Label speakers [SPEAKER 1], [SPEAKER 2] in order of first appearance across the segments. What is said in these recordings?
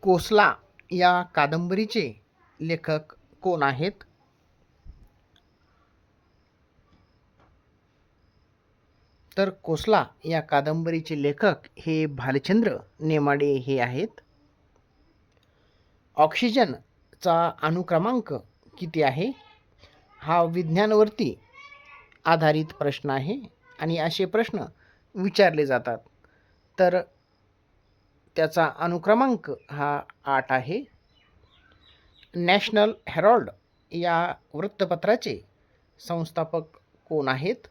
[SPEAKER 1] कोसला या कादंबरीचे लेखक कोण आहेत? तर कोसला या कादंबरीचे लेखक हे भालचंद्र नेमाडे हे आहेत. ऑक्सिजनचा अणुक्रमांक किती आहे? हा विज्ञानावरती आधारित प्रश्न आहे आणि असे प्रश्न विचारले जातात. तर त्याचा अनुक्रमांक हा 8 आहे. नॅशनल हेरॉल्ड या वृत्तपत्राचे संस्थापक कोण आहेत?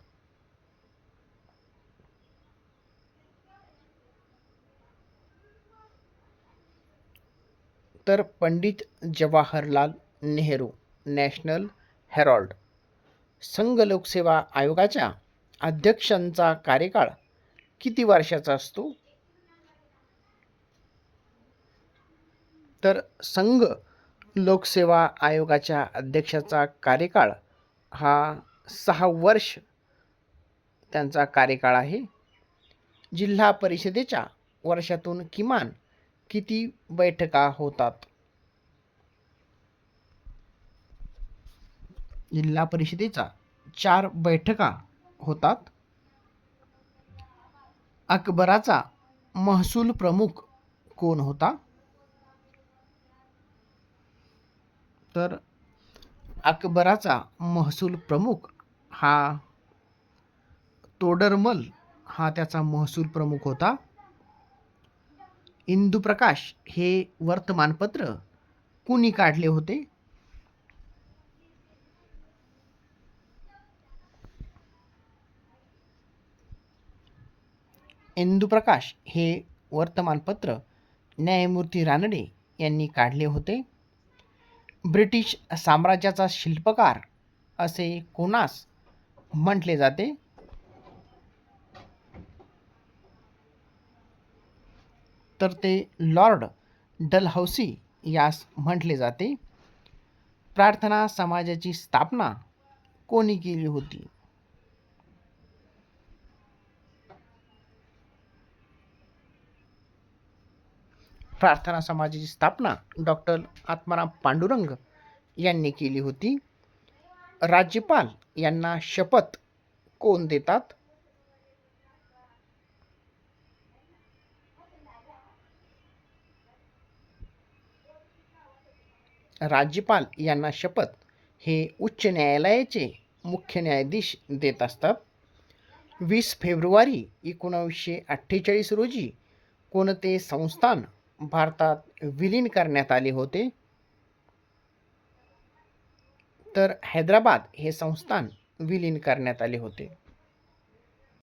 [SPEAKER 1] तर पंडित जवाहरलाल नेहरू. National Herald. संघ लोकसेवा आयोगाच्या अध्यक्षांचा कार्यकाळ किती वर्षाचा असतो? तर संघ लोकसेवा आयोगाच्या अध्यक्षाचा कार्यकाळ हा 6 वर्ष त्यांचा कार्यकाळ आहे. जिल्हा परिषदेच्या वर्षातून किमान किती बैठका होतात? जिल्हा परिषदेचा 4 बैठका होतात. अकबराचा महसूल प्रमुख कोण होता? तर अकबराचा महसूल प्रमुख हा तोडरमल हा त्याचा महसूल प्रमुख होता. इंदुप्रकाश हे वर्तमानपत्र कुणी काढले होते? इंदुप्रकाश हे वर्तमानपत्र न्यायमूर्ती रानडे यांनी काढले होते. ब्रिटिश साम्राज्याचा शिल्पकार असे कोणास म्हटले जाते? तर ते लॉर्ड डलहौसी यास म्हटले जाते. प्रार्थना समाजाची स्थापना कोणी केली होती? प्रार्थना समाजाची स्थापना डॉक्टर आत्माराम पांडुरंग यांनी केली होती. राज्यपाल यांना शपथ कोण देतात? राज्यपाल यांना शपथ हे उच्च न्यायालयाचे मुख्य न्यायाधीश देत असतात. 20 फेब्रुवारी 1948 रोजी कोणते संस्थान भारतात विलीन करण्यात आले होते? तर हैदराबाद हे संस्थान विलीन करण्यात आले होते.